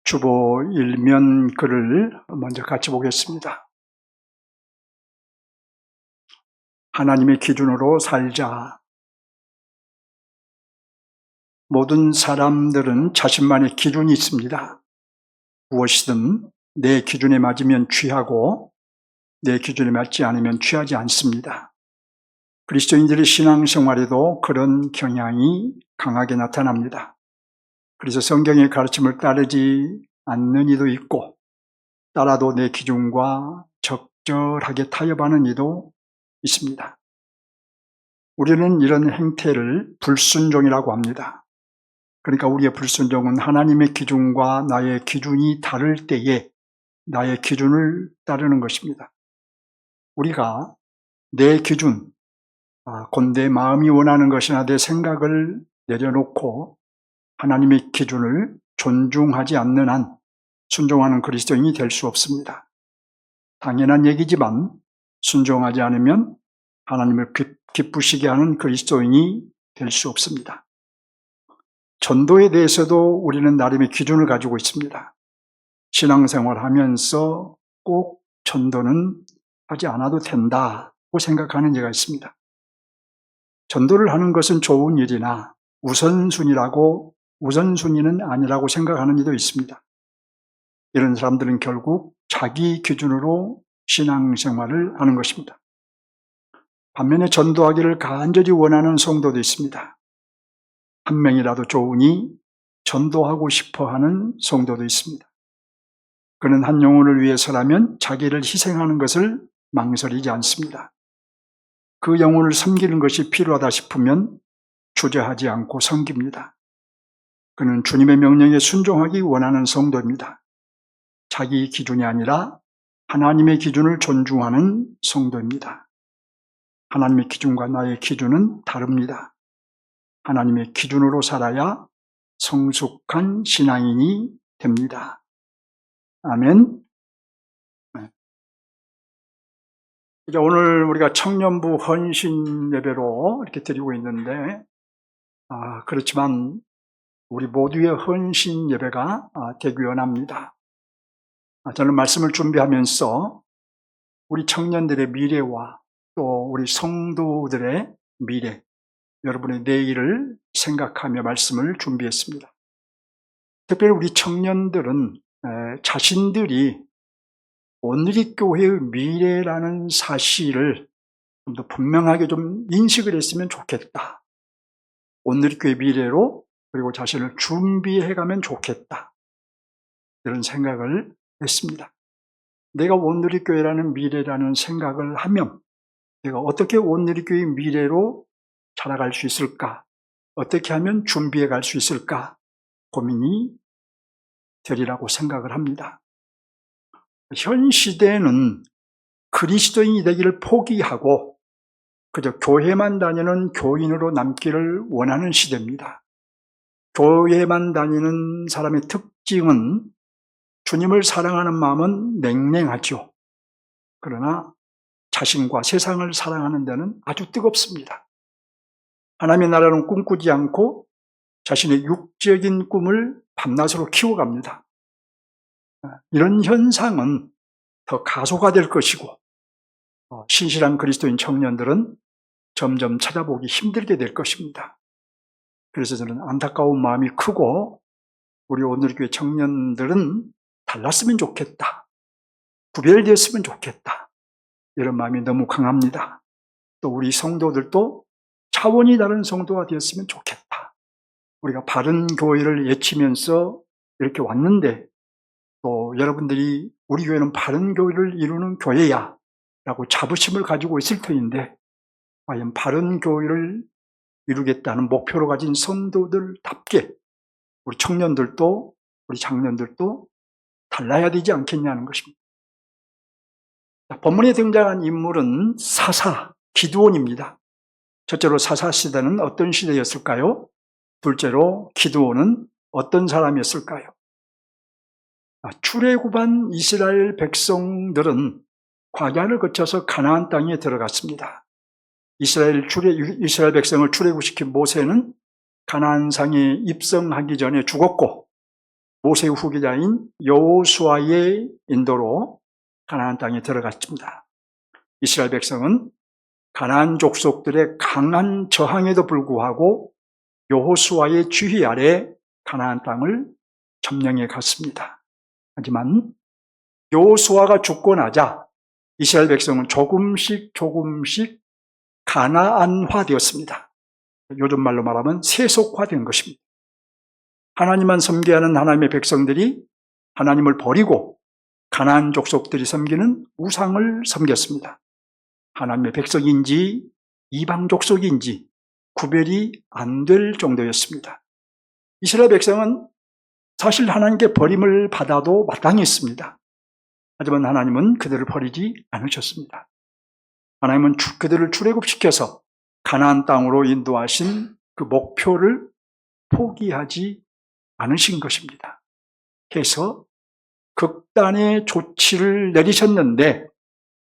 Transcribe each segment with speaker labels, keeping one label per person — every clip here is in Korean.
Speaker 1: 주보 1면 글을 먼저 같이 보겠습니다. 하나님의 기준으로 살자. 모든 사람들은 자신만의 기준이 있습니다. 무엇이든 내 기준에 맞으면 취하고 내 기준에 맞지 않으면 취하지 않습니다. 그리스도인들의 신앙생활에도 그런 경향이 강하게 나타납니다. 그래서 성경의 가르침을 따르지 않는 이도 있고 따라도 내 기준과 적절하게 타협하는 이도 있습니다. 우리는 이런 행태를 불순종이라고 합니다. 그러니까 우리의 불순종은 하나님의 기준과 나의 기준이 다를 때에 나의 기준을 따르는 것입니다. 우리가 내 기준, 곧 내 마음이 원하는 것이나 내 생각을 내려놓고 하나님의 기준을 존중하지 않는 한 순종하는 그리스도인이 될 수 없습니다. 당연한 얘기지만 순종하지 않으면 하나님을 기쁘시게 하는 그리스도인이 될 수 없습니다. 전도에 대해서도 우리는 나름의 기준을 가지고 있습니다. 신앙생활 하면서 꼭 전도는 하지 않아도 된다고 생각하는 이가 있습니다. 전도를 하는 것은 좋은 일이나 우선순위는 아니라고 생각하는 이도 있습니다. 이런 사람들은 결국 자기 기준으로 신앙생활을 하는 것입니다. 반면에 전도하기를 간절히 원하는 성도도 있습니다. 한 명이라도 좋으니 전도하고 싶어하는 성도도 있습니다. 그는 한 영혼을 위해서라면 자기를 희생하는 것을 망설이지 않습니다. 그 영혼을 섬기는 것이 필요하다 싶으면 주저하지 않고 섬깁니다. 그는 주님의 명령에 순종하기 원하는 성도입니다. 자기 기준이 아니라 하나님의 기준을 존중하는 성도입니다. 하나님의 기준과 나의 기준은 다릅니다. 하나님의 기준으로 살아야 성숙한 신앙인이 됩니다. 아멘. 이제 오늘 우리가 청년부 헌신 예배로 이렇게 드리고 있는데, 그렇지만 우리 모두의 헌신 예배가 되기 원합니다. 저는 말씀을 준비하면서 우리 청년들의 미래와 또 우리 성도들의 미래, 여러분의 내일을 생각하며 말씀을 준비했습니다. 특별히 우리 청년들은 자신들이 오늘의 교회의 미래라는 사실을 좀 더 분명하게 좀 인식을 했으면 좋겠다. 오늘의 교회의 미래로 그리고 자신을 준비해가면 좋겠다. 이런 생각을 했습니다. 내가 오늘의 교회라는 미래라는 생각을 하면 내가 어떻게 오늘의 교회의 미래로 자라갈 수 있을까? 어떻게 하면 준비해 갈 수 있을까? 고민이 되리라고 생각을 합니다. 현 시대는 그리스도인이 되기를 포기하고 그저 교회만 다니는 교인으로 남기를 원하는 시대입니다. 교회만 다니는 사람의 특징은 주님을 사랑하는 마음은 냉랭하죠. 그러나 자신과 세상을 사랑하는 데는 아주 뜨겁습니다. 하나님의 나라는 꿈꾸지 않고 자신의 육적인 꿈을 밤낮으로 키워갑니다. 이런 현상은 더 가소화될 것이고 신실한 그리스도인 청년들은 점점 찾아보기 힘들게 될 것입니다. 그래서 저는 안타까운 마음이 크고 우리 오늘 교회 청년들은 달랐으면 좋겠다. 구별되었으면 좋겠다. 이런 마음이 너무 강합니다. 또 우리 성도들도 차원이 다른 성도가 되었으면 좋겠다. 우리가 바른 교회를 외치면서 이렇게 왔는데 또 여러분들이 우리 교회는 바른 교회를 이루는 교회야 라고 자부심을 가지고 있을 터인데 과연 바른 교회를 이루겠다는 목표로 가진 성도들답게 우리 청년들도 우리 장년들도 달라야 되지 않겠냐는 것입니다. 본문에 등장한 인물은 사사, 기드온입니다. 첫째로 사사 시대는 어떤 시대였을까요? 둘째로 기드온은 어떤 사람이었을까요? 출애굽한 이스라엘 백성들은 광야를 거쳐서 가나안 땅에 들어갔습니다. 이스라엘 백성을 출애굽시킨 모세는 가나안 상에 입성하기 전에 죽었고 모세의 후계자인 여호수아의 인도로 가나안 땅에 들어갔습니다. 이스라엘 백성은 가나안 족속들의 강한 저항에도 불구하고 여호수아의 지휘 아래 가나안 땅을 점령해 갔습니다. 하지만 여호수아가 죽고 나자 이스라엘 백성은 조금씩 가나안화되었습니다. 요즘 말로 말하면 세속화된 것입니다. 하나님만 섬겨하는 하나님의 백성들이 하나님을 버리고 가나안 족속들이 섬기는 우상을 섬겼습니다. 하나님의 백성인지 이방 족속인지 구별이 안 될 정도였습니다. 이스라엘 백성은 사실 하나님께 버림을 받아도 마땅했습니다. 하지만 하나님은 그들을 버리지 않으셨습니다. 하나님은 그들을 출애굽시켜서 가나안 땅으로 인도하신 그 목표를 포기하지 않으신 것입니다. 그래서 극단의 조치를 내리셨는데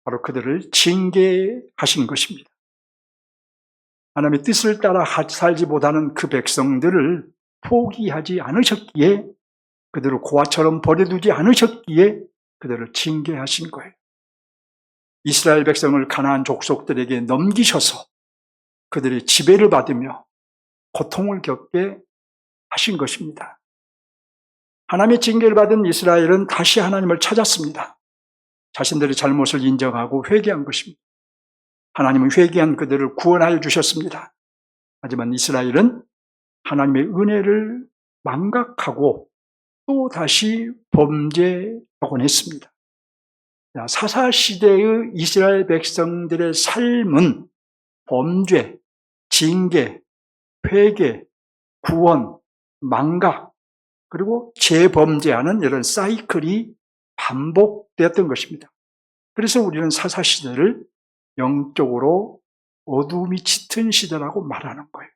Speaker 1: 바로 그들을 징계하신 것입니다. 하나님의 뜻을 따라 살지 못하는 그 백성들을 포기하지 않으셨기에, 그들을 고아처럼 버려두지 않으셨기에 그들을 징계하신 거예요. 이스라엘 백성을 가나안 족속들에게 넘기셔서 그들의 지배를 받으며 고통을 겪게 하신 것입니다. 하나님의 징계를 받은 이스라엘은 다시 하나님을 찾았습니다. 자신들의 잘못을 인정하고 회개한 것입니다. 하나님은 회개한 그들을 구원하여 주셨습니다. 하지만 이스라엘은 하나님의 은혜를 망각하고 또 다시 범죄하곤 했습니다. 사사시대의 이스라엘 백성들의 삶은 범죄, 징계, 회개, 구원, 망각, 그리고 재범죄하는 이런 사이클이 반복되었던 것입니다. 그래서 우리는 사사시대를 영적으로 어두움이 짙은 시대라고 말하는 거예요.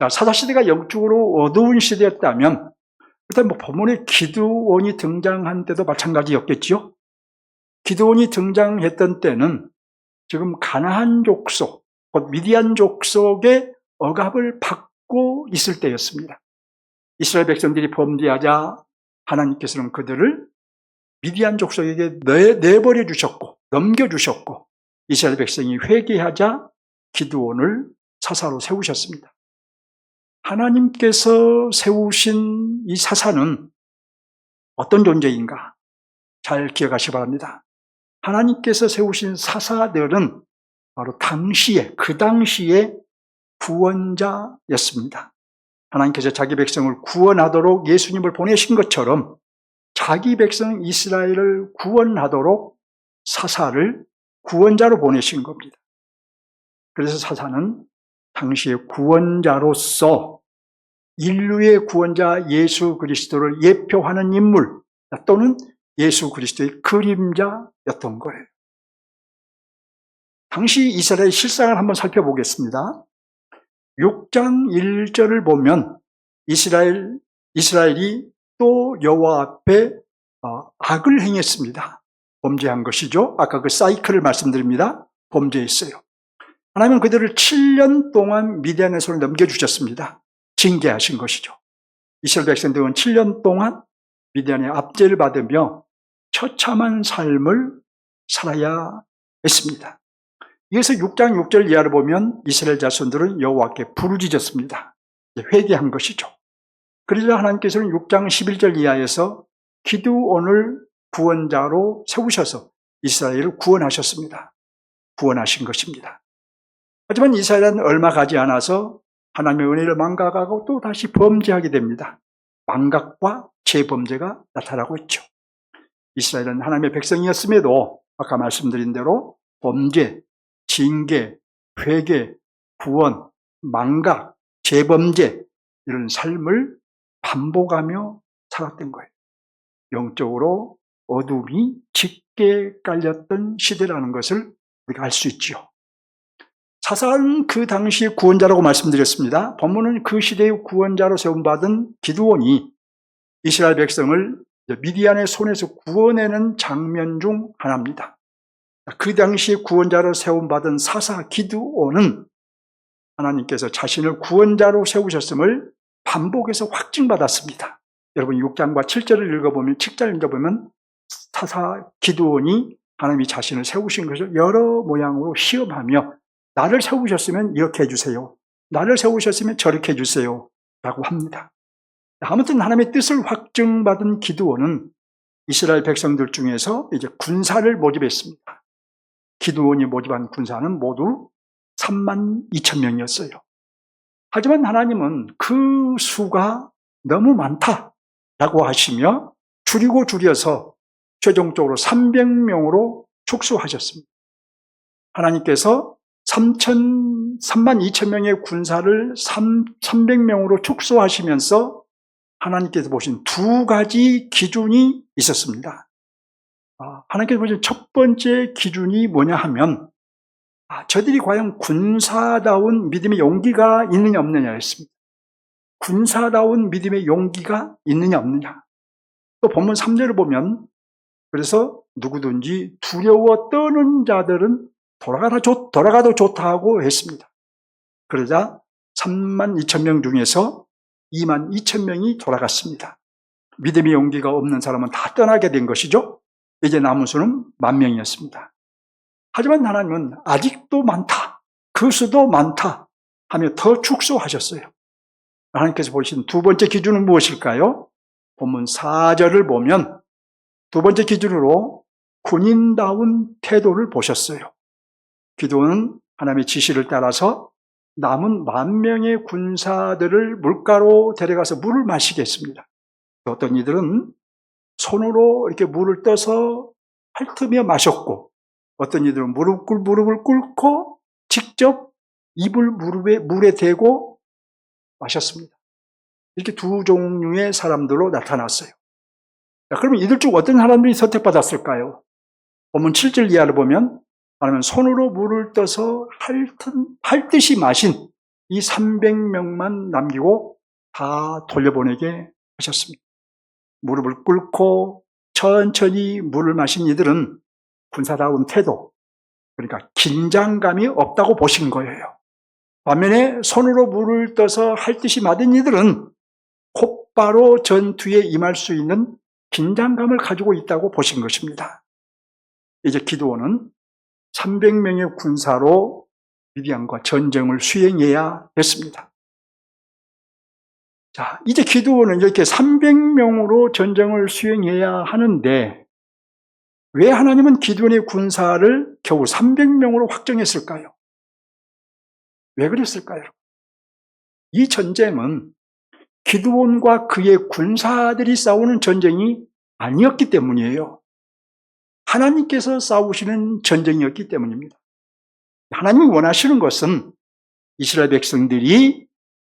Speaker 1: 사사시대가 영적으로 어두운 시대였다면 일단 본문에 기드온이 등장한 때도 마찬가지였겠죠. 기드온이 등장했던 때는 지금 가나안 족속, 곧 미디안 족속의 억압을 받고 있을 때였습니다. 이스라엘 백성들이 범죄하자 하나님께서는 그들을 미디안 족속에게 내버려 주셨고 넘겨주셨고, 이스라엘 백성이 회개하자 기드온을 사사로 세우셨습니다. 하나님께서 세우신 이 사사는 어떤 존재인가? 잘 기억하시기 바랍니다. 하나님께서 세우신 사사들은 바로 그 당시에 구원자였습니다. 하나님께서 자기 백성을 구원하도록 예수님을 보내신 것처럼 자기 백성 이스라엘을 구원하도록 사사를 구원자로 보내신 겁니다. 그래서 사사는 당시의 구원자로서 인류의 구원자 예수 그리스도를 예표하는 인물 또는 예수 그리스도의 그림자였던 거예요. 당시 이스라엘의 실상을 한번 살펴보겠습니다. 6장 1절을 보면 이스라엘이 또 여호와 앞에 악을 행했습니다. 범죄한 것이죠. 아까 그 사이클을 말씀드립니다. 범죄했어요. 하나님은 그들을 7년 동안 미디안의 손에 넘겨주셨습니다. 징계하신 것이죠. 이스라엘 백성들은 7년 동안 미디안의 압제를 받으며 처참한 삶을 살아야 했습니다. 이어서 6장 6절 이하를 보면 이스라엘 자손들은 여호와께 부르짖었습니다. 회개한 것이죠. 그러자 하나님께서는 6장 11절 이하에서 기드온을 구원자로 세우셔서 이스라엘을 구원하셨습니다. 구원하신 것입니다. 하지만 이스라엘은 얼마 가지 않아서 하나님의 은혜를 망각하고 또 다시 범죄하게 됩니다. 망각과 재범죄가 나타나고 있죠. 이스라엘은 하나님의 백성이었음에도 아까 말씀드린 대로 범죄, 징계, 회개, 구원, 망각, 재범죄 이런 삶을 반복하며 살았던 거예요. 영적으로 어둠이 짙게 깔렸던 시대라는 것을 우리가 알 수 있죠. 사사는 그 당시의 구원자라고 말씀드렸습니다. 본문은 그 시대의 구원자로 세움받은 기드온이 이스라엘 백성을 미디안의 손에서 구원해낸 장면 중 하나입니다. 그 당시에 구원자로 세움받은 사사 기드온은 하나님께서 자신을 구원자로 세우셨음을 반복해서 확증받았습니다. 여러분 6장과 7절을 읽어보면 7절 읽어보면 사사 기드온이 하나님이 자신을 세우신 것을 여러 모양으로 시험하며 나를 세우셨으면 이렇게 해주세요. 나를 세우셨으면 저렇게 해주세요. 라고 합니다. 아무튼 하나님의 뜻을 확증받은 기드온은 이스라엘 백성들 중에서 이제 군사를 모집했습니다. 기드온이 모집한 군사는 모두 32,000명이었어요. 하지만 하나님은 그 수가 너무 많다라고 하시며 줄이고 줄여서 최종적으로 300명으로 축소하셨습니다. 하나님께서 32,000명의 군사를 300명으로 축소하시면서 하나님께서 보신 두 가지 기준이 있었습니다. 하나님께서 보신 첫 번째 기준이 뭐냐 하면 저들이 과연 군사다운 믿음의 용기가 있느냐 없느냐였습니다. 군사다운 믿음의 용기가 있느냐 없느냐. 또 본문 3절을 보면 그래서 누구든지 두려워 떠는 자들은 돌아가도 좋다고 했습니다. 그러자 32,000명 중에서 22,000명이 돌아갔습니다. 믿음의 용기가 없는 사람은 다 떠나게 된 것이죠. 이제 남은 수는 10,000명이었습니다. 하지만 하나님은 아직도 많다, 그 수도 많다 하며 더 축소하셨어요. 하나님께서 보신 두 번째 기준은 무엇일까요? 본문 4절을 보면 두 번째 기준으로 군인다운 태도를 보셨어요. 기드온은 하나님의 지시를 따라서 남은 10,000명의 군사들을 물가로 데려가서 물을 마시게 했습니다. 어떤 이들은 손으로 이렇게 물을 떠서 핥으며 마셨고, 어떤 이들은 무릎을 꿇고 직접 입을 물에 대고 마셨습니다. 이렇게 두 종류의 사람들로 나타났어요. 그러면 이들 중 어떤 사람들이 선택받았을까요? 본문 7절 이하를 보면 하나님은 손으로 물을 떠서 핥듯이 마신 이 300명만 남기고 다 돌려보내게 하셨습니다. 무릎을 꿇고 천천히 물을 마신 이들은 군사다운 태도, 그러니까 긴장감이 없다고 보신 거예요. 반면에 손으로 물을 떠서 핥듯이 맞은 이들은 곧바로 전투에 임할 수 있는 긴장감을 가지고 있다고 보신 것입니다. 이제 기드온은 300명의 군사로 미디안과 전쟁을 수행해야 했습니다. 자, 이제 기드온은 이렇게 300명으로 전쟁을 수행해야 하는데 왜 하나님은 기드온의 군사를 겨우 300명으로 확정했을까요? 왜 그랬을까요? 이 전쟁은 기드온과 그의 군사들이 싸우는 전쟁이 아니었기 때문이에요. 하나님께서 싸우시는 전쟁이었기 때문입니다. 하나님이 원하시는 것은 이스라엘 백성들이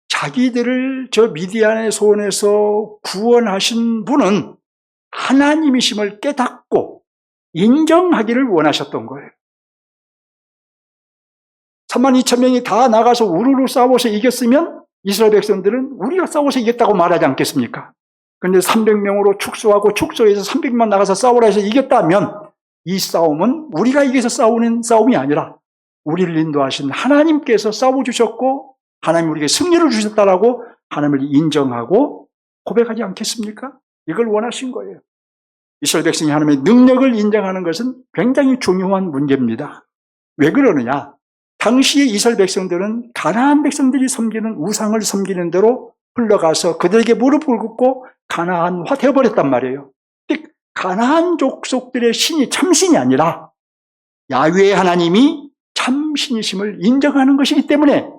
Speaker 1: 자기들을 저 미디안의 손에서 구원하신 분은 하나님이심을 깨닫고 인정하기를 원하셨던 거예요. 32,000명이 다 나가서 우르르 싸워서 이겼으면 이스라엘 백성들은 우리가 싸워서 이겼다고 말하지 않겠습니까? 그런데 300명으로 축소하고 축소해서 300만 나가서 싸우라 해서 이겼다면 이 싸움은 우리가 이겨서 싸우는 싸움이 아니라 우리를 인도하신 하나님께서 싸워주셨고 하나님 우리에게 승리를 주셨다라고 하나님을 인정하고 고백하지 않겠습니까? 이걸 원하신 거예요. 이스라엘 백성이 하나님의 능력을 인정하는 것은 굉장히 중요한 문제입니다. 왜 그러느냐? 당시에 이스라엘 백성들은 가나안 백성들이 섬기는 우상을 섬기는 대로 흘러가서 그들에게 무릎을 꿇고 가나안화 되어버렸단 말이에요. 가나안 족속들의 신이 참신이 아니라 야훼 하나님이 참신이심을 인정하는 것이기 때문에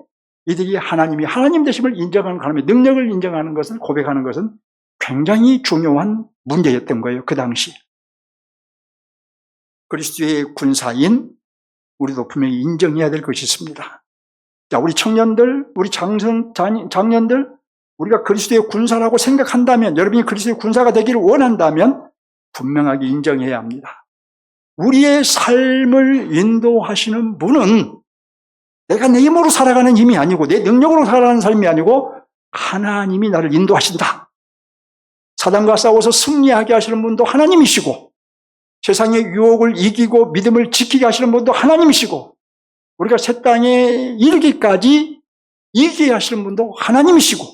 Speaker 1: 이들이 하나님이 하나님 되심을 인정하는 하나님의 능력을 인정하는 것을 고백하는 것은 굉장히 중요한 문제였던 거예요. 그 당시 그리스도의 군사인 우리도 분명히 인정해야 될 것이 있습니다. 자, 우리 청년들, 우리 장년들, 우리가 그리스도의 군사라고 생각한다면, 여러분이 그리스도의 군사가 되기를 원한다면 분명하게 인정해야 합니다. 우리의 삶을 인도하시는 분은 내가 내 힘으로 살아가는 힘이 아니고 내 능력으로 살아가는 삶이 아니고 하나님이 나를 인도하신다. 사단과 싸워서 승리하게 하시는 분도 하나님이시고 세상의 유혹을 이기고 믿음을 지키게 하시는 분도 하나님이시고 우리가 새 땅에 이르기까지 이기게 하시는 분도 하나님이시고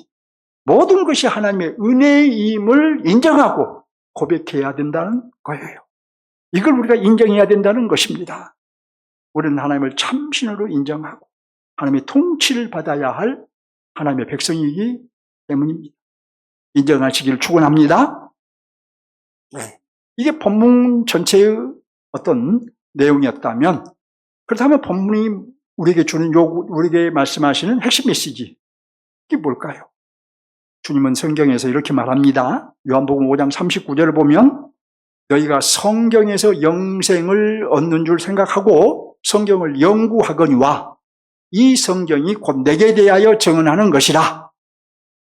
Speaker 1: 모든 것이 하나님의 은혜임을 인정하고 고백해야 된다는 거예요. 이걸 우리가 인정해야 된다는 것입니다. 우리는 하나님을 참신으로 인정하고 하나님의 통치를 받아야 할 하나님의 백성이기 때문입니다. 인정하시기를 축원합니다. 이게 본문 전체의 어떤 내용이었다면, 그렇다면 본문이 우리에게 주는 우리에게 말씀하시는 핵심 메시지, 이게 뭘까요? 주님은 성경에서 이렇게 말합니다. 요한복음 5장 39절을 보면 너희가 성경에서 영생을 얻는 줄 생각하고 성경을 연구하거니와 이 성경이 곧 내게 대하여 증언하는 것이라.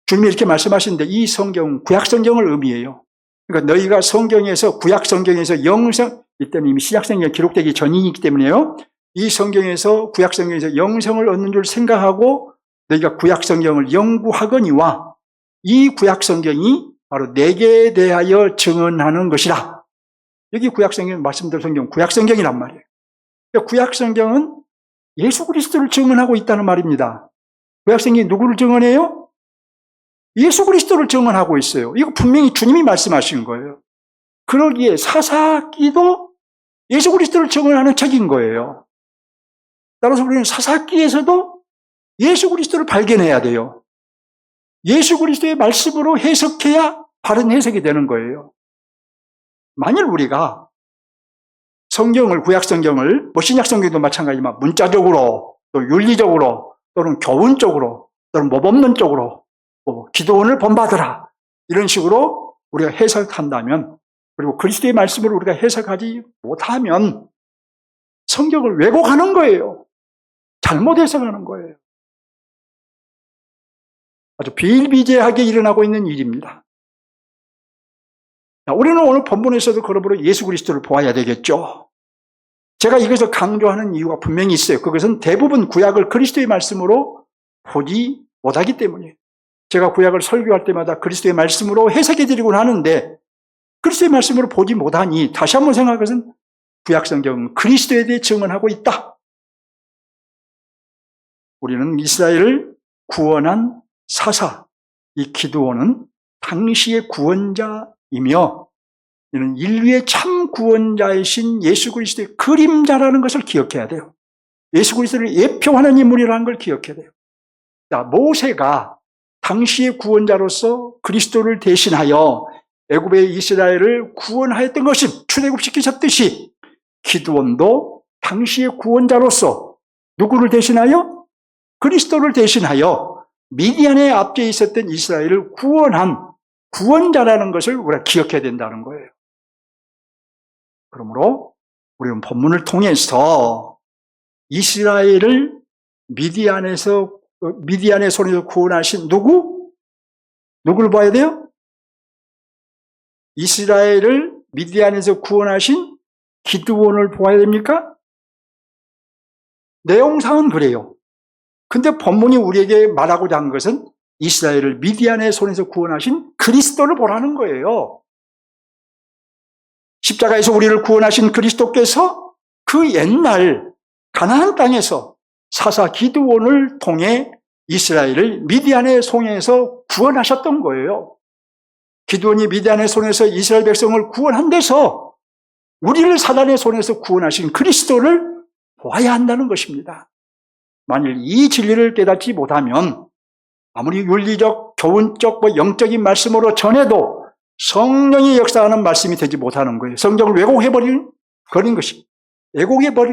Speaker 1: 주님이 이렇게 말씀하시는데 이 성경은 구약성경을 의미해요. 그러니까 너희가 성경에서, 구약성경에서 영생, 이때는 이미 신약성경에 기록되기 전이기 때문에요. 이 성경에서, 구약성경에서 영생을 얻는 줄 생각하고 너희가 구약성경을 연구하거니와 이 구약성경이 바로 내게 대하여 증언하는 것이라. 여기 구약성경, 말씀드린 성경, 구약성경이란 말이에요. 구약성경은 예수 그리스도를 증언하고 있다는 말입니다. 구약성경이 누구를 증언해요? 예수 그리스도를 증언하고 있어요. 이거 분명히 주님이 말씀하신 거예요. 그러기에 사사기도 예수 그리스도를 증언하는 책인 거예요. 따라서 우리는 사사기에서도 예수 그리스도를 발견해야 돼요. 예수 그리스도의 말씀으로 해석해야 바른 해석이 되는 거예요. 만일 우리가 성경을, 구약성경을, 신약성경도 마찬가지지만 문자적으로, 또 윤리적으로, 또는 교훈적으로, 또는 모범론 쪽으로 기도원을 본받으라, 이런 식으로 우리가 해석한다면, 그리고 그리스도의 말씀을 우리가 해석하지 못하면 성경을 왜곡하는 거예요. 잘못 해석하는 거예요. 아주 비일비재하게 일어나고 있는 일입니다. 우리는 오늘 본문에서도 그러므로 예수 그리스도를 보아야 되겠죠. 제가 이것을 강조하는 이유가 분명히 있어요. 그것은 대부분 구약을 그리스도의 말씀으로 보지 못하기 때문이에요. 제가 구약을 설교할 때마다 그리스도의 말씀으로 해석해드리곤 하는데 그리스도의 말씀으로 보지 못하니 다시 한번 생각할 것은 구약 성경은 그리스도에 대해 증언하고 있다. 우리는 이스라엘을 구원한 사사, 이 기드온은 당시의 구원자이며 이는 인류의 참 구원자이신 예수 그리스도의 그림자라는 것을 기억해야 돼요. 예수 그리스도를 예표하는 인물이라는 걸 기억해야 돼요. 자, 모세가 당시의 구원자로서 그리스도를 대신하여 애굽의 이스라엘을 구원하였던 것이 출애굽시키셨듯이 기드온도 당시의 구원자로서 누구를 대신하여? 그리스도를 대신하여 미디안에 앞에 있었던 이스라엘을 구원한 구원자라는 것을 우리가 기억해야 된다는 거예요. 그러므로 우리는 본문을 통해서 이스라엘을 미디안의 손에서 구원하신 누구를 봐야 돼요? 이스라엘을 미디안에서 구원하신 기드온을 보아야 됩니까? 내용상은 그래요. 근데 본문이 우리에게 말하고자 한 것은 이스라엘을 미디안의 손에서 구원하신 그리스도를 보라는 거예요. 십자가에서 우리를 구원하신 그리스도께서 그 옛날 가나안 땅에서 사사 기드온을 통해 이스라엘을 미디안의 손에서 구원하셨던 거예요. 기드온이 미디안의 손에서 이스라엘 백성을 구원한 데서 우리를 사단의 손에서 구원하신 그리스도를 보아야 한다는 것입니다. 만일 이 진리를 깨닫지 못하면 아무리 윤리적, 교훈적, 영적인 말씀으로 전해도 성령이 역사하는 말씀이 되지 못하는 거예요. 성경을 왜곡해버린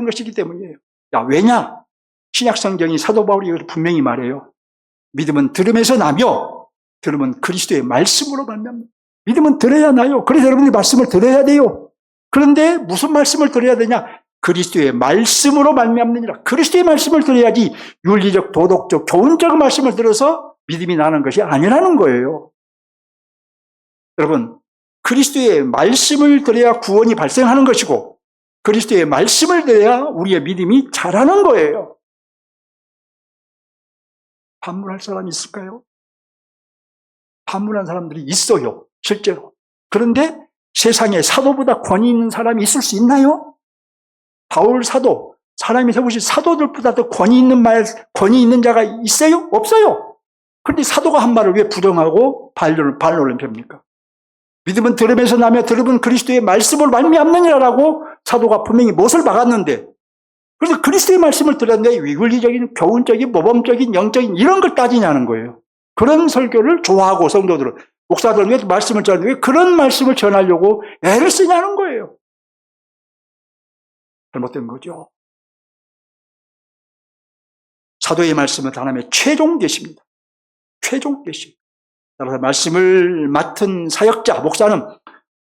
Speaker 1: 것이기 때문이에요. 왜냐? 신약 성경이 사도 바울이 이걸 분명히 말해요. 믿음은 들음에서 나며 들음은 그리스도의 말씀으로 말미암는다. 믿음은 들어야 나요. 그래서 여러분이 말씀을 들어야 돼요. 그런데 무슨 말씀을 들어야 되냐? 그리스도의 말씀으로 말미암느니라. 그리스도의 말씀을 들어야지 윤리적, 도덕적, 교훈적 말씀을 들어서 믿음이 나는 것이 아니라는 거예요. 여러분, 그리스도의 말씀을 들어야 구원이 발생하는 것이고 그리스도의 말씀을 들어야 우리의 믿음이 자라는 거예요. 반문할 사람이 있을까요? 반문한 사람들이 있어요, 실제로. 그런데 세상에 사도보다 권위 있는 사람이 있을 수 있나요? 바울 사도, 사람이 세우신 사도들보다 더 권위 있는 자가 있어요? 없어요. 그런데 사도가 한 말을 왜 부정하고 반론을 펴입니까? 믿음은 들음에서 나며 들음은 그리스도의 말씀을 말미암느니라라고 사도가 분명히 못을 박았는데, 그래서 그리스도의 말씀을 들었는데 위글리적인, 교훈적인, 모범적인, 영적인 이런 걸 따지냐는 거예요. 그런 설교를 좋아하고 성도들은, 목사들은 왜 말씀을 전하는데 왜 그런 말씀을 전하려고 애를 쓰냐는 거예요. 잘못된 거죠. 사도의 말씀은 하나님의 최종 계시입니다. 최종 계시. 따라서 말씀을 맡은 사역자, 목사는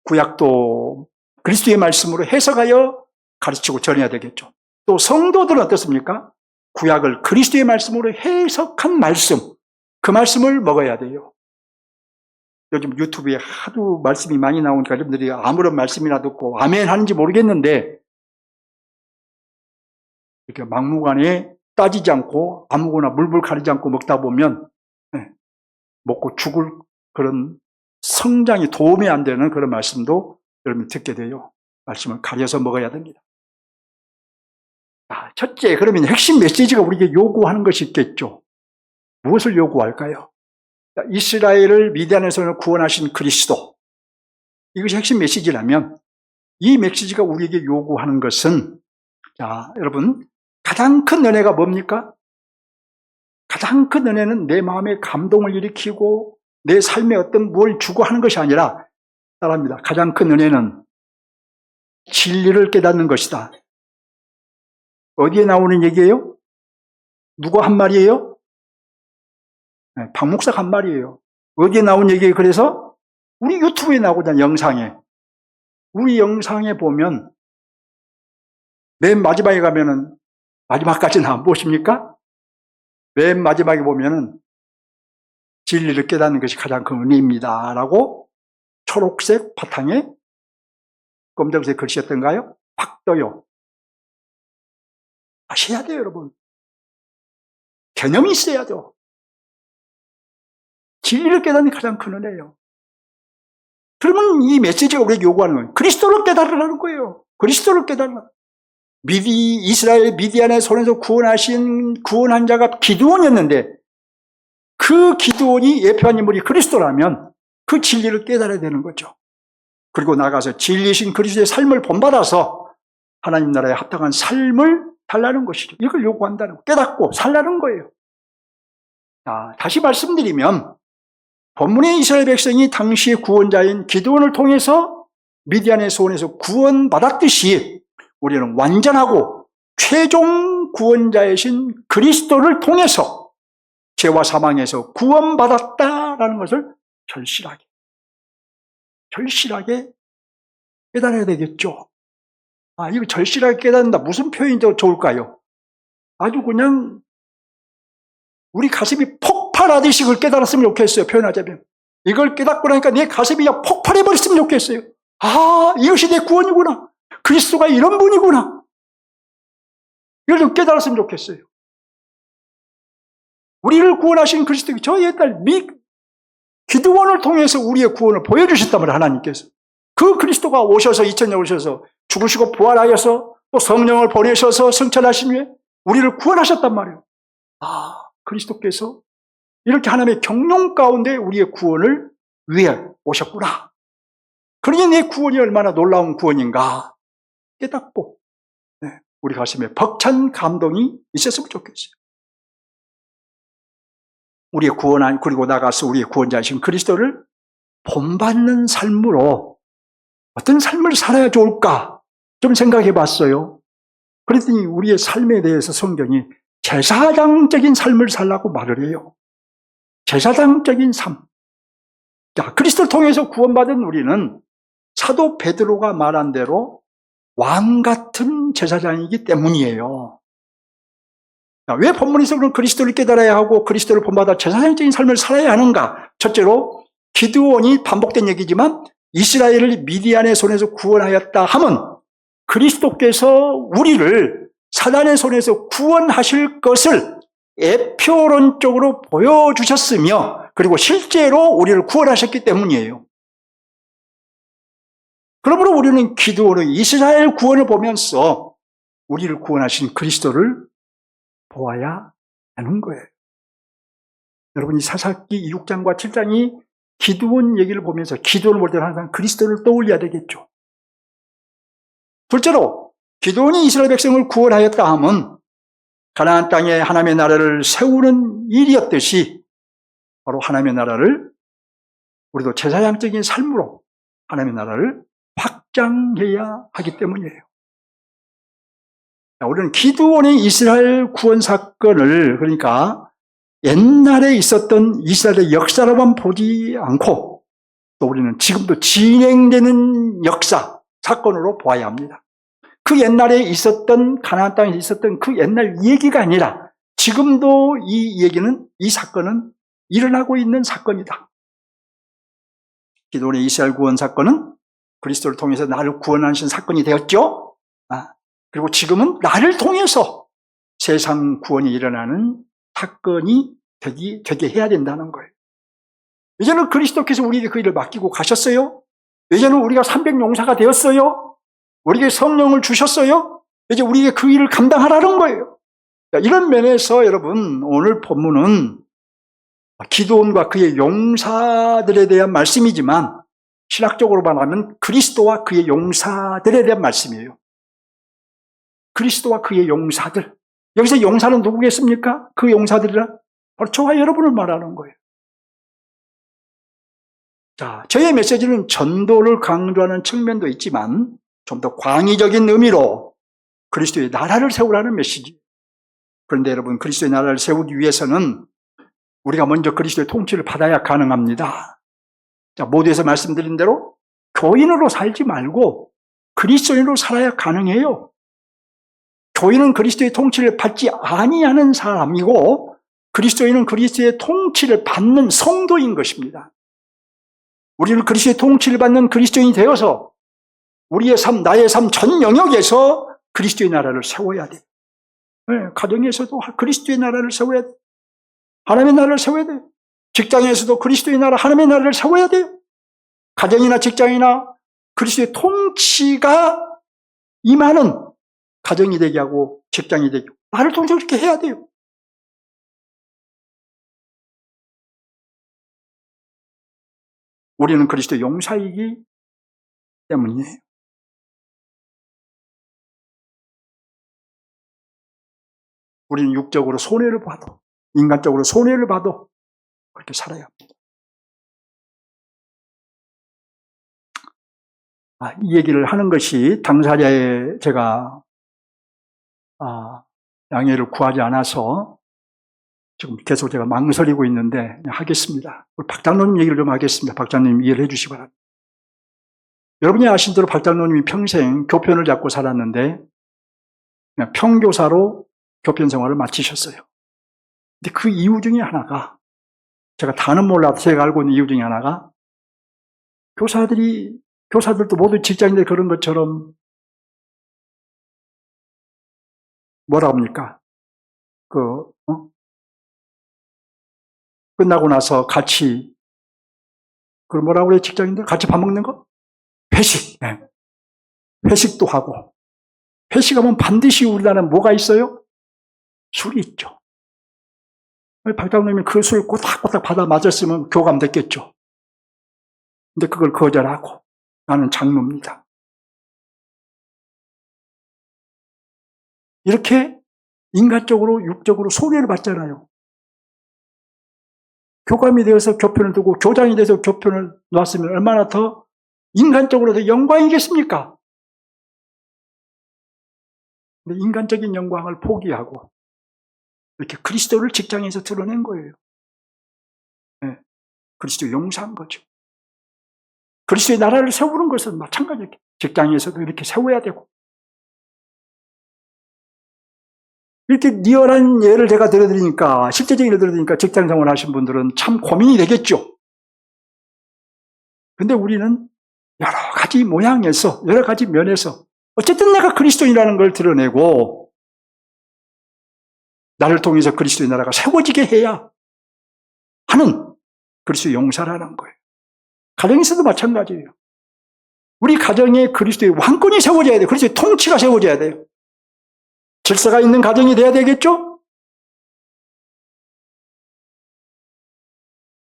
Speaker 1: 구약도 그리스도의 말씀으로 해석하여 가르치고 전해야 되겠죠. 또 성도들은 어떻습니까? 구약을 그리스도의 말씀으로 해석한 말씀, 그 말씀을 먹어야 돼요. 요즘 유튜브에 하도 말씀이 많이 나오니까 여러분들이 아무런 말씀이나 듣고 아멘 하는지 모르겠는데, 이렇게 막무가내 따지지 않고 아무거나 물불 가리지 않고 먹다 보면 먹고 죽을 그런 성장이 도움이 안 되는 그런 말씀도 여러분이 듣게 돼요. 말씀을 가려서 먹어야 됩니다. 첫째, 그러면 핵심 메시지가 우리에게 요구하는 것이 있겠죠. 무엇을 요구할까요? 이스라엘을 미디안에서 구원하신 그리스도. 이것이 핵심 메시지라면 이 메시지가 우리에게 요구하는 것은, 자, 여러분, 가장 큰 은혜가 뭡니까? 가장 큰 은혜는 내 마음에 감동을 일으키고 내 삶에 어떤 뭘 주고 하는 것이 아니라, 따라합니다. 가장 큰 은혜는 진리를 깨닫는 것이다. 어디에 나오는 얘기예요? 누가 한 말이에요? 박 목사가 한 말이에요. 어디에 나온 얘기예요? 그래서 우리 유튜브에 나오잖아요. 영상에. 우리 영상에 보면 맨 마지막에 가면은, 마지막까지는 안 보십니까? 맨 마지막에 보면은 진리를 깨닫는 것이 가장 큰 은혜입니다 라고 초록색 바탕에 검정색 글씨였던가요? 팍 떠요. 아셔야 돼요, 여러분. 개념이 있어야 돼요. 진리를 깨닫는 게 가장 큰 은혜예요. 그러면 이 메시지가 우리에게 요구하는 거예요. 그리스도를 깨달으라는 거예요. 그리스도를 깨달으라. 이스라엘 미디안의 손에서 구원한 자가 기드온이었는데, 그 기드온이 예표한 인물이 그리스도라면 그 진리를 깨달아야 되는 거죠. 그리고 나가서 진리신 그리스도의 삶을 본받아서 하나님 나라에 합당한 삶을 살라는 것이죠. 이걸 요구한다는 거. 깨닫고 살라는 거예요. 자, 다시 말씀드리면 본문의 이스라엘 백성이 당시의 구원자인 기드온을 통해서 미디안의 손에서 구원받았듯이 우리는 완전하고 최종 구원자이신 그리스도를 통해서 죄와 사망에서 구원받았다라는 것을 절실하게 깨달아야 되겠죠. 이거 절실하게 깨닫는다. 무슨 표현이 더 좋을까요? 아주 그냥 우리 가슴이 폭발하듯이 그걸 깨달았으면 좋겠어요. 표현하자면. 이걸 깨닫고 나니까 내 가슴이 그냥 폭발해버렸으면 좋겠어요. 이것이 내 구원이구나. 그리스도가 이런 분이구나. 이걸 좀 깨달았으면 좋겠어요. 우리를 구원하신 그리스도, 저 옛날 기드온을 통해서 우리의 구원을 보여주셨단 말이에요. 하나님께서. 그 그리스도가 오셔서 2000년 오셔서 죽으시고 부활하여서 또 성령을 보내셔서 승천하신 후에 우리를 구원하셨단 말이에요. 그리스도께서 이렇게 하나님의 경륜 가운데 우리의 구원을 위해 오셨구나. 그러니 내 구원이 얼마나 놀라운 구원인가 깨닫고 우리 가슴에 벅찬 감동이 있었으면 좋겠어요. 우리의 그리고 나가서 우리의 구원자이신 그리스도를 본받는 삶으로 어떤 삶을 살아야 좋을까 좀 생각해 봤어요. 그랬더니 우리의 삶에 대해서 성경이 제사장적인 삶을 살라고 말을 해요. 제사장적인 삶. 자, 그리스도를 통해서 구원받은 우리는 사도 베드로가 말한 대로 왕 같은 제사장이기 때문이에요. 자, 왜 본문에서 그런 그리스도를 깨달아야 하고 그리스도를 본받아 제사장적인 삶을 살아야 하는가? 첫째로 기드온이 반복된 얘기지만 이스라엘을 미디안의 손에서 구원하였다 함은 그리스도께서 우리를 사단의 손에서 구원하실 것을 애표론적으로 보여주셨으며 그리고 실제로 우리를 구원하셨기 때문이에요. 그러므로 우리는 기드온의 이스라엘 구원을 보면서 우리를 구원하신 그리스도를 보아야 하는 거예요. 여러분, 이 사사기 6장과 7장이 기드온 얘기를 보면서 기드온을 볼 때는 항상 그리스도를 떠올려야 되겠죠. 둘째로 기드온이 이스라엘 백성을 구원하였다 함은 가나안 땅에 하나님의 나라를 세우는 일이었듯이 바로 하나님의 나라를 우리도 제사장적인 삶으로 하나님의 나라를 확장해야 하기 때문이에요. 우리는 기드온의 이스라엘 구원 사건을, 그러니까 옛날에 있었던 이스라엘의 역사로만 보지 않고 또 우리는 지금도 진행되는 역사, 사건으로 보아야 합니다. 그 옛날에 있었던, 가나안 땅에 있었던 그 옛날 얘기가 아니라 지금도 이 사건은 일어나고 있는 사건이다. 기드온의 이스라엘 구원 사건은 그리스도를 통해서 나를 구원하신 사건이 되었죠. 그리고 지금은 나를 통해서 세상 구원이 일어나는 사건이 되게 해야 된다는 거예요. 이제는 그리스도께서 우리에게 그 일을 맡기고 가셨어요. 이제는 우리가 300용사가 되었어요. 우리에게 성령을 주셨어요. 이제 우리에게 그 일을 감당하라는 거예요. 이런 면에서 여러분, 오늘 본문은 기드온과 그의 용사들에 대한 말씀이지만 신학적으로 말하면 그리스도와 그의 용사들에 대한 말씀이에요. 그리스도와 그의 용사들. 여기서 용사는 누구겠습니까? 그 용사들이란 바로 저와 여러분을 말하는 거예요. 자, 저의 메시지는 전도를 강조하는 측면도 있지만 좀 더 광의적인 의미로 그리스도의 나라를 세우라는 메시지. 그런데 여러분, 그리스도의 나라를 세우기 위해서는 우리가 먼저 그리스도의 통치를 받아야 가능합니다. 자, 모두에서 말씀드린 대로 교인으로 살지 말고 그리스도인으로 살아야 가능해요. 교인은 그리스도의 통치를 받지 아니하는 사람이고 그리스도인은 그리스도의 통치를 받는 성도인 것입니다. 우리는 그리스도의 통치를 받는 그리스도인이 되어서 우리의 삶, 나의 삶 전 영역에서 그리스도의 나라를 세워야 돼요. 네, 가정에서도 그리스도의 나라를 세워야 돼요. 하나님의 나라를 세워야 돼요. 직장에서도 그리스도의 나라, 하나님의 나라를 세워야 돼요. 가정이나 직장이나 그리스도의 통치가 임하는 가정이 되게 하고 직장이 되게 하고 나를 통해서 그렇게 해야 돼요. 우리는 그리스도의 용사이기 때문이에요. 우리는 육적으로 손해를 봐도, 인간적으로 손해를 봐도 그렇게 살아야 합니다. 이 얘기를 하는 것이 당사자의 제가 양해를 구하지 않아서 지금 계속 제가 망설이고 있는데 하겠습니다. 우리 박장로님 얘기를 좀 하겠습니다. 박장로님 이해를 해주시기 바랍니다. 여러분이 아신 대로 박장로님이 평생 교편을 잡고 살았는데 그냥 평교사로 교편 생활을 마치셨어요. 근데 그 이유 중에 하나가, 제가 다는 몰라도 제가 알고 있는 이유 중에 하나가, 교사들도 모두 직장인들 그런 것처럼 뭐라 합니까? 끝나고 나서 같이, 뭐라고 그래요, 직장인들? 같이 밥 먹는 거? 회식. 네. 회식도 하고. 회식하면 반드시 우리나라는 뭐가 있어요? 술이 있죠. 박장로님이 그 술 꼬닥꼬닥 받아 맞았으면 교감됐겠죠. 근데 그걸 거절하고, 나는 장로입니다. 이렇게 인간적으로, 육적으로 손해를 받잖아요. 교감이 되어서 교편을 두고 교장이 돼서 교편을 놨으면 얼마나 더 인간적으로 더 영광이겠습니까? 근데 인간적인 영광을 포기하고 이렇게 그리스도를 직장에서 드러낸 거예요. 네. 그리스도 용사한 거죠. 그리스도의 나라를 세우는 것은 마찬가지예요. 직장에서도 이렇게 세워야 되고. 이렇게 리얼한 예를 제가 들어드리니까, 실제적인 예를 들어드리니까 직장 생활 하신 분들은 참 고민이 되겠죠. 근데 우리는 여러 가지 모양에서, 여러 가지 면에서 어쨌든 내가 그리스도인이라는 걸 드러내고 나를 통해서 그리스도의 나라가 세워지게 해야 하는 그리스도의 용사라는 거예요. 가정에서도 마찬가지예요. 우리 가정에 그리스도의 왕권이 세워져야 돼요. 그리스도의 통치가 세워져야 돼요. 질서가 있는 가정이 돼야 되겠죠?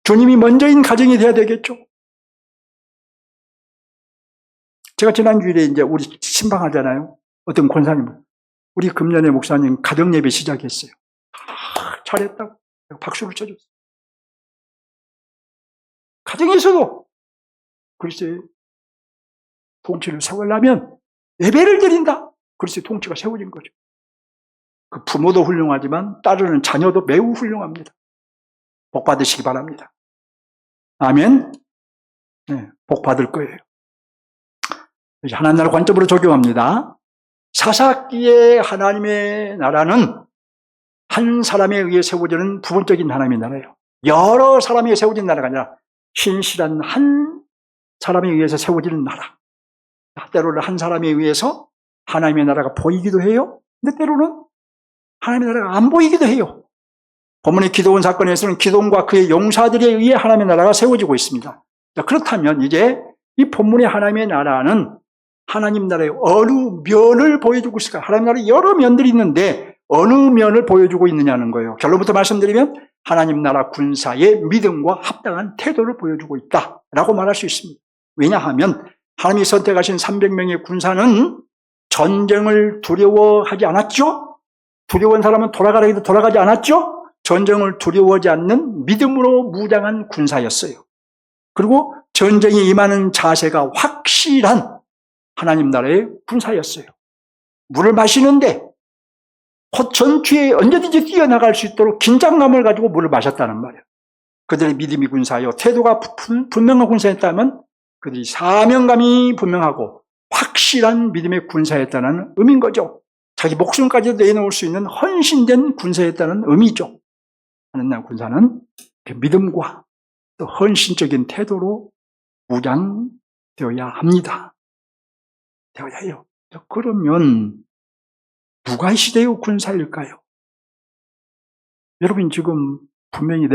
Speaker 1: 주님이 먼저인 가정이 돼야 되겠죠. 제가 지난 주일에 이제 우리 신방하잖아요. 어떤 권사님, 우리 금년에 목사님 가정 예배 시작했어요. 잘했다고 박수를 쳐줬어요. 가정에서도 그리스도의 통치를 세우려면 예배를 드린다. 그리스도의 통치가 세워진 거죠. 그 부모도 훌륭하지만 따르는 자녀도 매우 훌륭합니다. 복 받으시기 바랍니다. 아멘. 네, 복 받을 거예요. 하나님 나라 관점으로 적용합니다. 사사기의 하나님의 나라는 한 사람에 의해 세워지는 부분적인 하나님의 나라예요. 여러 사람에 의해 세워진 나라가 아니라 신실한 한 사람에 의해서 세워지는 나라. 때로는 한 사람에 의해서 하나님의 나라가 보이기도 해요. 근데 때로는 하나님의 나라가 안 보이기도 해요. 본문의 기드온 사건에서는 기드온과 그의 용사들에 의해 하나님의 나라가 세워지고 있습니다. 그렇다면 이제 이 본문의 하나님의 나라는 하나님 나라의 어느 면을 보여주고 있을까? 하나님 나라의 여러 면들이 있는데 어느 면을 보여주고 있느냐는 거예요. 결론부터 말씀드리면 하나님 나라 군사의 믿음과 합당한 태도를 보여주고 있다라고 말할 수 있습니다. 왜냐하면 하나님이 선택하신 300명의 군사는 전쟁을 두려워하지 않았죠? 두려운 사람은 돌아가라 해도 돌아가지 않았죠? 전쟁을 두려워하지 않는 믿음으로 무장한 군사였어요. 그리고 전쟁에 임하는 자세가 확실한 하나님 나라의 군사였어요. 물을 마시는데 곧 전투에 언제든지 뛰어나갈 수 있도록 긴장감을 가지고 물을 마셨다는 말이에요. 그들의 믿음이 군사요. 태도가 분명한 군사였다면 그들이 사명감이 분명하고 확실한 믿음의 군사였다는 의미인 거죠. 자기 목숨까지 내놓을 수 있는 헌신된 군사였다는 의미죠. 하나님 나라 군사는 믿음과 또 헌신적인 태도로 무장되어야 합니다. 되어야 해요. 그러면 누가 이 시대의 군사일까요? 여러분 지금 분명히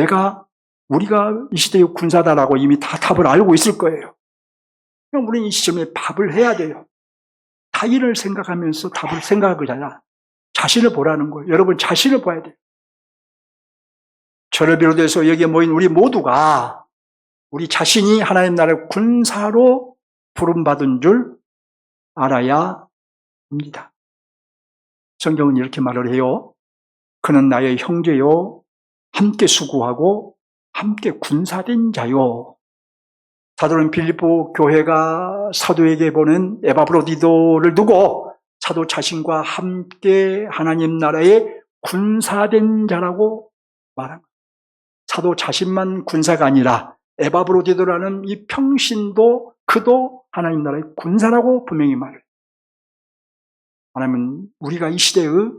Speaker 1: 우리가 이 시대의 군사다라고 이미 다 답을 알고 있을 거예요. 그럼 우리는 이 시점에 답을 해야 돼요. 타인을 생각하면서 답을 생각하지 않아. 자신을 보라는 거예요. 여러분 자신을 봐야 돼요. 저를 비롯해서 여기에 모인 우리 모두가 우리 자신이 하나님 나라의 군사로 부름받은 줄 알아야 합니다. 성경은 이렇게 말을 해요. 그는 나의 형제요, 함께 수고하고 함께 군사된 자요. 사도는 빌립보 교회가 사도에게 보낸 에바브로디도를 두고 사도 자신과 함께 하나님 나라의 군사된 자라고 말합니다. 사도 자신만 군사가 아니라 에바브로디도라는 이 평신도 그도 하나님 나라의 군사라고 분명히 말해요. 하나님은 우리가 이 시대의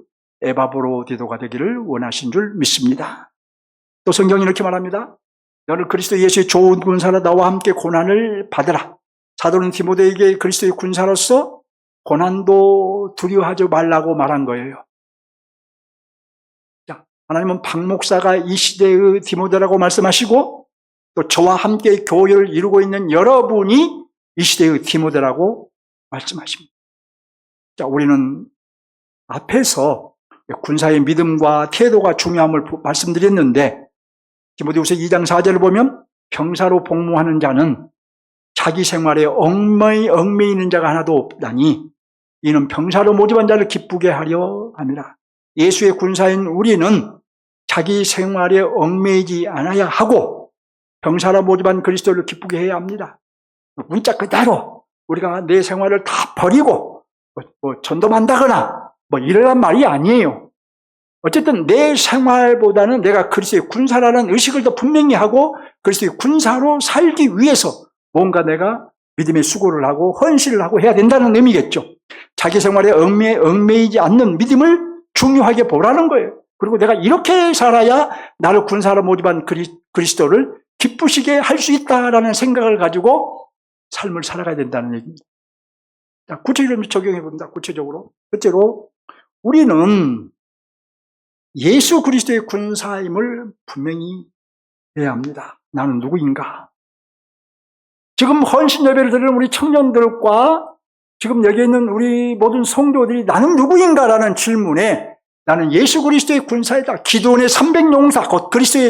Speaker 1: 에바브로디도가 되기를 원하신 줄 믿습니다. 또 성경이 이렇게 말합니다. 너는 그리스도 예수의 좋은 군사로 나와 함께 고난을 받으라. 사도는 디모데에게 그리스도의 군사로서 고난도 두려워하지 말라고 말한 거예요. 자, 하나님은 박 목사가 이 시대의 디모데라고 말씀하시고 또 저와 함께 교회를 이루고 있는 여러분이 이 시대의 디모데라고 말씀하십니다. 자, 우리는 앞에서 군사의 믿음과 태도가 중요함을 말씀드렸는데 디모데후서 2장 4절을 보면 병사로 복무하는 자는 자기 생활에 얽매이는 자가 하나도 없다니 이는 병사로 모집한 자를 기쁘게 하려 함이라. 예수의 군사인 우리는 자기 생활에 얽매이지 않아야 하고 병사로 모집한 그리스도를 기쁘게 해야 합니다. 문자 그대로 우리가 내 생활을 다 버리고 전도한다거나 이러란 말이 아니에요. 어쨌든 내 생활보다는 내가 그리스도의 군사라는 의식을 더 분명히 하고 그리스도의 군사로 살기 위해서 뭔가 내가 믿음의 수고를 하고 헌신을 하고 해야 된다는 의미겠죠. 자기 생활에 얽매이지 않는 믿음을 중요하게 보라는 거예요. 그리고 내가 이렇게 살아야 나를 군사로 모집한 그리스도를 기쁘시게 할 수 있다라는 생각을 가지고 삶을 살아가야 된다는 얘기입니다. 자, 구체적으로 적용해 봅니다. 구체적으로. 첫째로 우리는 예수 그리스도의 군사임을 분명히 해야 합니다. 나는 누구인가? 지금 헌신 예배를 드리는 우리 청년들과 지금 여기 있는 우리 모든 성도들이 나는 누구인가라는 질문에 나는 예수 그리스도의 군사이다. 기드온의 300용사, 곧 그리스도의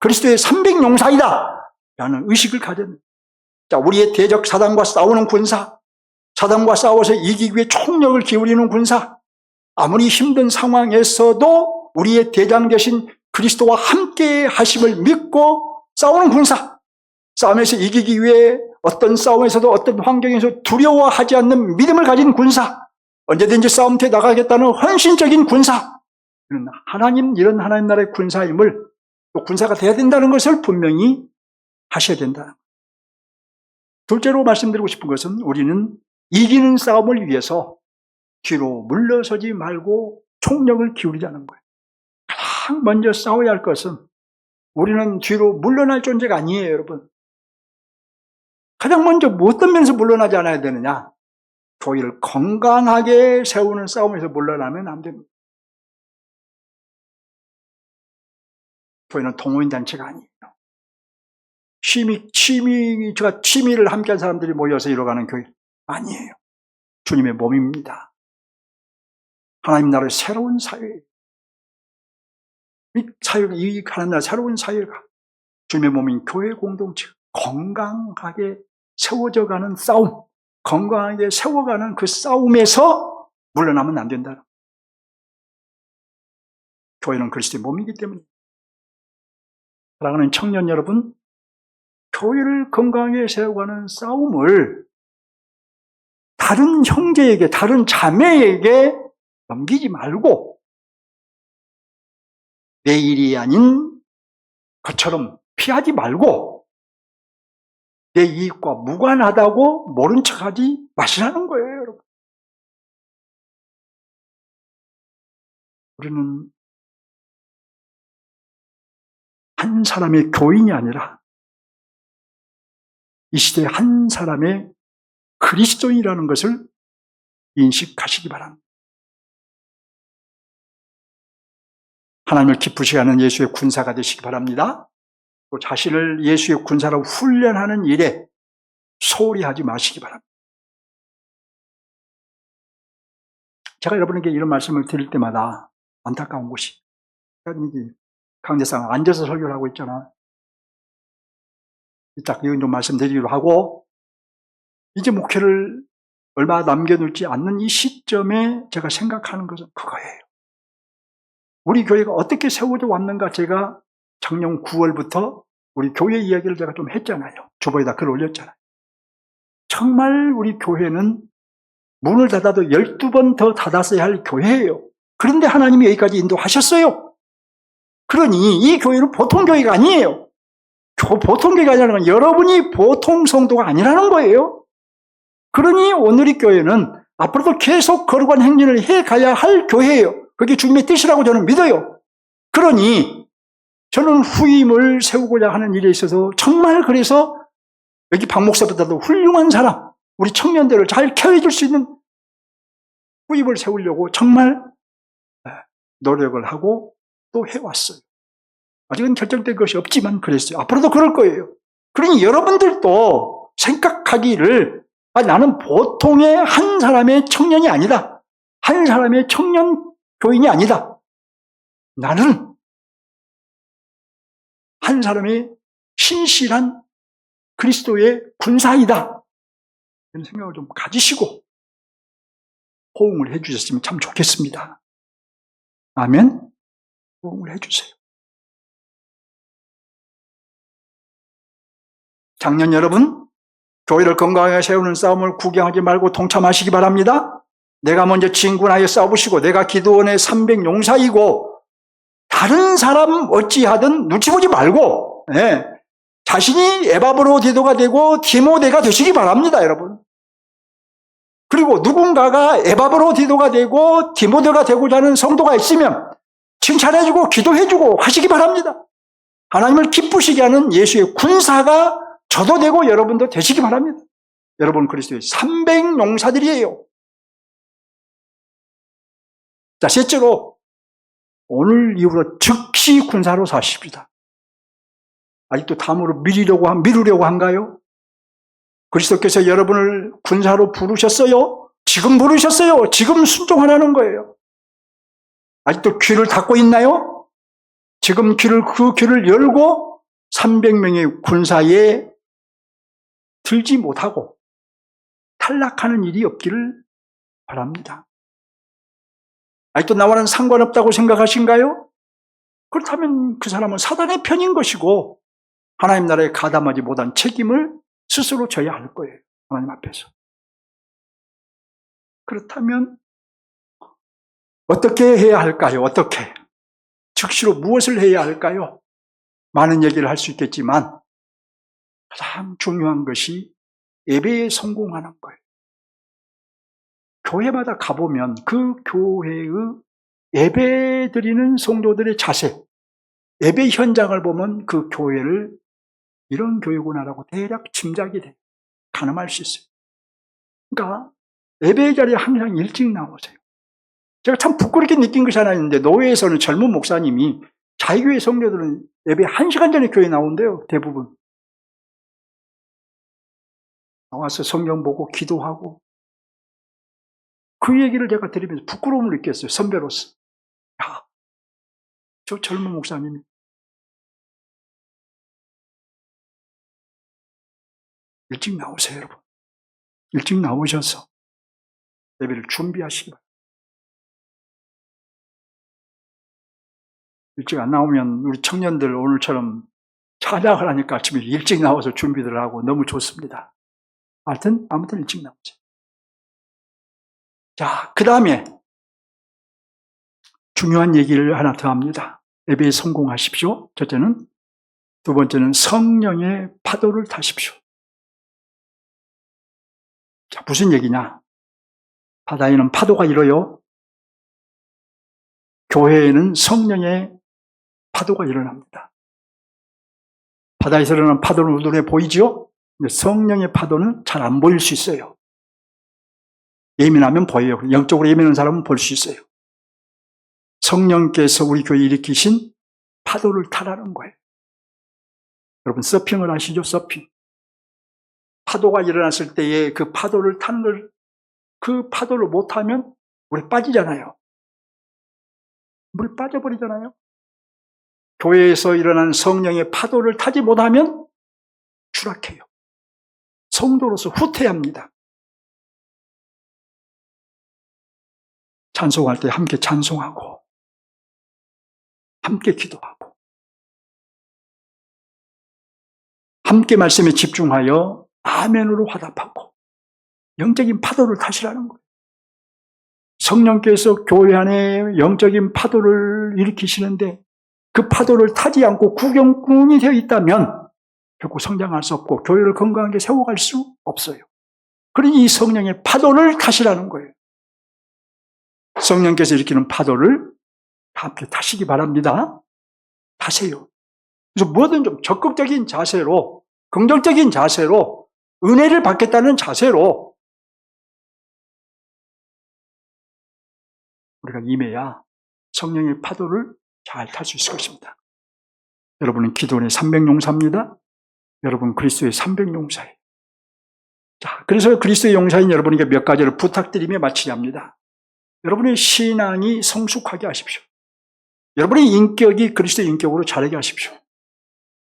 Speaker 1: 그리스도의 300용사이다 라는 의식을 가졌습니다. 자, 우리의 대적 사단과 싸우는 군사, 사단과 싸워서 이기기 위해 총력을 기울이는 군사, 아무리 힘든 상황에서도 우리의 대장 되신 그리스도와 함께 하심을 믿고 싸우는 군사, 싸움에서 이기기 위해 어떤 싸움에서도 어떤 환경에서 두려워하지 않는 믿음을 가진 군사, 언제든지 싸움터에 나가겠다는 헌신적인 군사, 이런 하나님 나라의 군사임을, 또 군사가 돼야 된다는 것을 분명히 하셔야 된다. 둘째로 말씀드리고 싶은 것은 우리는 이기는 싸움을 위해서 뒤로 물러서지 말고 총력을 기울이자는 거예요. 가장 먼저 싸워야 할 것은 우리는 뒤로 물러날 존재가 아니에요, 여러분. 가장 먼저 어떤 면에서 물러나지 않아야 되느냐? 교회를 건강하게 세우는 싸움에서 물러나면 안 됩니다. 교회는 동호인 단체가 아니에요. 취미를 함께한 사람들이 모여서 이뤄가는 교회 아니에요. 주님의 몸입니다. 하나님 나라의 새로운 사회, 이 사회가, 이 하나님 나라의 새로운 사회가 주님의 몸인 교회 공동체 건강하게 세워져가는 싸움, 건강하게 세워가는 그 싸움에서 물러나면 안 된다. 교회는 그리스도의 몸이기 때문에. 사랑하는 청년 여러분, 교회를 건강하게 세워가는 싸움을 다른 형제에게, 다른 자매에게 넘기지 말고 내 일이 아닌 것처럼 피하지 말고 내 이익과 무관하다고 모른 척하지 마시라는 거예요, 여러분. 우리는 한 사람의 교인이 아니라 이 시대의 한 사람의 그리스도인이라는 것을 인식하시기 바랍니다. 하나님을 기쁘시게 하는 예수의 군사가 되시기 바랍니다. 또 자신을 예수의 군사로 훈련하는 일에 소홀히 하지 마시기 바랍니다. 제가 여러분에게 이런 말씀을 드릴 때마다 안타까운 것이, 강대상 앉아서 설교를 하고 있잖아. 딱 이건 좀 말씀드리기로 하고, 이제 목회를 얼마 남겨놓지 않는 이 시점에 제가 생각하는 것은 그거예요. 우리 교회가 어떻게 세워져 왔는가, 제가 작년 9월부터 우리 교회 이야기를 제가 좀 했잖아요. 주보에다 글 올렸잖아요. 정말 우리 교회는 문을 닫아도 12번 더 닫았어야 할 교회예요. 그런데 하나님이 여기까지 인도하셨어요. 그러니 이 교회는 보통 교회가 아니에요. 보통 교회가 아니라는 건 여러분이 보통 성도가 아니라는 거예요. 그러니 오늘 이 교회는 앞으로도 계속 거룩한 행진을 해가야 할 교회예요. 그게 주님의 뜻이라고 저는 믿어요. 그러니 저는 후임을 세우고자 하는 일에 있어서 정말, 그래서 여기 박 목사보다도 훌륭한 사람, 우리 청년들을 잘 케어해줄 수 있는 후임을 세우려고 정말 노력을 하고 또 해왔어요. 아직은 결정된 것이 없지만 그랬어요. 앞으로도 그럴 거예요. 그러니 여러분들도 생각하기를, 나는 보통의 한 사람의 청년이 아니다. 한 사람의 청년 교인이 아니다. 나는 한 사람의 신실한 그리스도의 군사이다. 이런 생각을 좀 가지시고 호응을 해주셨으면 참 좋겠습니다. 아멘. 호응을 해주세요. 작년 여러분, 교회를 건강하게 세우는 싸움을 구경하지 말고 동참하시기 바랍니다. 내가 먼저 진군하여 싸우시고 내가 기드온의 300용사이고 다른 사람 어찌하든 눈치 보지 말고, 자신이 에바브로디도가 되고 디모데가 되시기 바랍니다, 여러분. 그리고 누군가가 에바브로디도가 되고 디모데가 되고자 하는 성도가 있으면 칭찬해주고 기도해주고 하시기 바랍니다. 하나님을 기쁘시게 하는 예수의 군사가 저도 되고 여러분도 되시기 바랍니다. 여러분 그리스도의 300용사들이에요. 자, 셋째로 오늘 이후로 즉시 군사로 사십시다. 아직도 다음으로 미루려고 한가요? 그리스도께서 여러분을 군사로 부르셨어요. 지금 부르셨어요. 지금 순종하라는 거예요. 아직도 귀를 닫고 있나요? 지금 그 귀를 열고 300명의 군사에 들지 못하고 탈락하는 일이 없기를 바랍니다. 아직도 나와는 상관없다고 생각하신가요? 그렇다면 그 사람은 사단의 편인 것이고 하나님 나라에 가담하지 못한 책임을 스스로 져야 할 거예요. 하나님 앞에서. 그렇다면 어떻게 해야 할까요? 어떻게? 즉시로 무엇을 해야 할까요? 많은 얘기를 할 수 있겠지만 가장 중요한 것이 예배에 성공하는 거예요. 교회마다 가보면 그 교회의 예배 드리는 성도들의 자세, 예배 현장을 보면 그 교회를 이런 교회구나라고 대략 짐작이 돼. 가늠할 수 있어요. 그러니까 예배 자리에 항상 일찍 나오세요. 제가 참 부끄럽게 느낀 것이 하나 있는데 노회에서는 젊은 목사님이 자기 교회 성도들은 예배 1시간 전에 교회 나온대요. 대부분. 나와서 성경 보고 기도하고 그 얘기를 제가 들으면서 부끄러움을 느꼈어요. 선배로서. 야, 저 젊은 목사님이 일찍 나오세요, 여러분. 일찍 나오셔서 예배를 준비하시기 바랍니다. 일찍 안 나오면 우리 청년들 오늘처럼 찬양을 하니까 아침에 일찍 나와서 준비들 하고 너무 좋습니다. 아무튼 일찍 나오세요. 자, 그 다음에 중요한 얘기를 하나 더 합니다. 예배에 성공하십시오. 첫째는. 두 번째는 성령의 파도를 타십시오. 자, 무슨 얘기냐? 바다에는 파도가 일어요. 교회에는 성령의 파도가 일어납니다. 바다에서 일어나는 파도는 눈에 보이죠? 근데 성령의 파도는 잘 안 보일 수 있어요. 예민하면 보여요. 영적으로 예민한 사람은 볼 수 있어요. 성령께서 우리 교회에 일으키신 파도를 타라는 거예요. 여러분 서핑을 아시죠? 서핑. 파도가 일어났을 때에 그 파도를 타는 걸, 그 파도를 못하면 물에 빠지잖아요. 물에 빠져버리잖아요. 교회에서 일어난 성령의 파도를 타지 못하면 추락해요. 성도로서 후퇴합니다. 찬송할 때 함께 찬송하고 함께 기도하고 함께 말씀에 집중하여 아멘으로 화답하고 영적인 파도를 타시라는 거예요. 성령께서 교회 안에 영적인 파도를 일으키시는데 그 파도를 타지 않고 구경꾼이 되어 있다면 결국 성장할 수 없고 교회를 건강하게 세워갈 수 없어요. 그러니 이 성령의 파도를 타시라는 거예요. 성령께서 일으키는 파도를 함께 타시기 바랍니다. 타세요. 그래서 뭐든 좀 적극적인 자세로, 긍정적인 자세로, 은혜를 받겠다는 자세로 우리가 임해야 성령의 파도를 잘 탈 수 있을 것입니다. 여러분은 기도원의 300용사입니다. 여러분 그리스도의 300용사예요. 자, 그래서 그리스도의 용사인 여러분에게 몇 가지를 부탁드리며 마치려 합니다. 여러분의 신앙이 성숙하게 하십시오. 여러분의 인격이 그리스도의 인격으로 자라게 하십시오.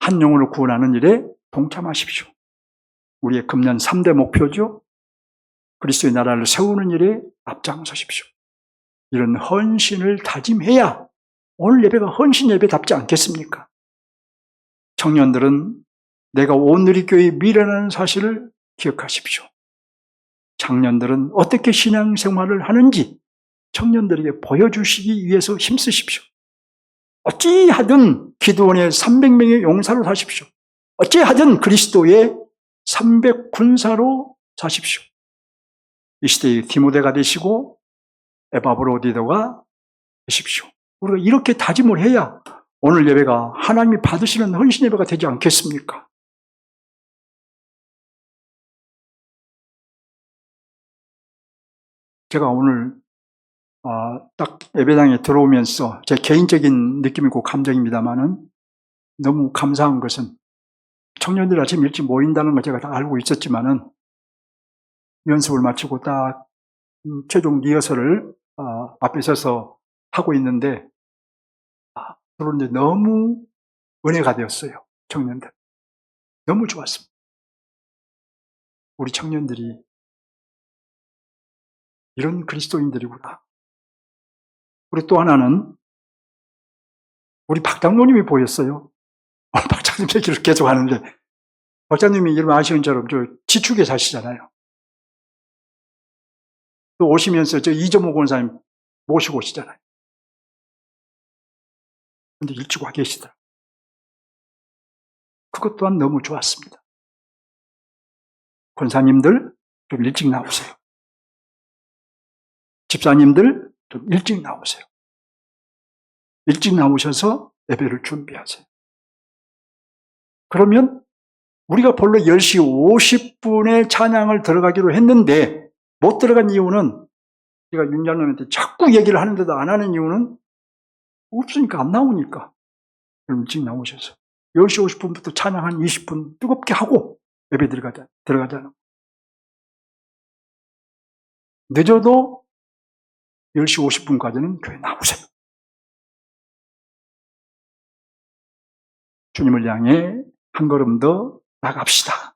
Speaker 1: 한 영혼을 구원하는 일에 동참하십시오. 우리의 금년 3대 목표죠. 그리스도의 나라를 세우는 일에 앞장서십시오. 이런 헌신을 다짐해야 오늘 예배가 헌신 예배답지 않겠습니까? 청년들은 내가 온누리교회의 미래라는 사실을 기억하십시오. 장년들은 어떻게 신앙생활을 하는지 청년들에게 보여주시기 위해서 힘쓰십시오. 어찌하든 기도원의 300명의 용사로 사십시오. 어찌하든 그리스도의 300군사로 사십시오. 이 시대의 디모데가 되시고 에바브로디도가 되십시오. 우리가 이렇게 다짐을 해야 오늘 예배가 하나님이 받으시는 헌신 예배가 되지 않겠습니까? 제가 오늘 딱 예배당에 들어오면서 제 개인적인 느낌이고 감정입니다만은 너무 감사한 것은 청년들이 아침 일찍 모인다는 걸 제가 다 알고 있었지만은 연습을 마치고 딱 최종 리허설을 앞에 서서 하고 있는데 그런데 너무 은혜가 되었어요. 청년들. 너무 좋았습니다. 우리 청년들이 이런 그리스도인들이구나. 우리 또 하나는 우리 박 장로님이 보였어요. 박 장로님 얘기를 계속 하는데 박 장로님이 여러분 아시는 것처럼 저 지축에 사시잖아요. 또 오시면서 저 이정호 권사님 모시고 오시잖아요. 근데 일찍 와 계시더라고요. 그것 또한 너무 좋았습니다. 권사님들 좀 일찍 나오세요. 집사님들 좀 일찍 나오세요. 일찍 나오셔서 예배를 준비하세요. 그러면 우리가 본래 10시 50분에 찬양을 들어가기로 했는데 못 들어간 이유는 제가 윤장님한테 자꾸 얘기를 하는데도 안 하는 이유는 없으니까 안 나오니까. 그럼 일찍 나오셔서 10시 50분부터 찬양 한 20분 뜨겁게 하고 예배 들어가자는. 늦어도 10시 50분까지는 교회 나오세요. 주님을 향해 한 걸음 더 나갑시다.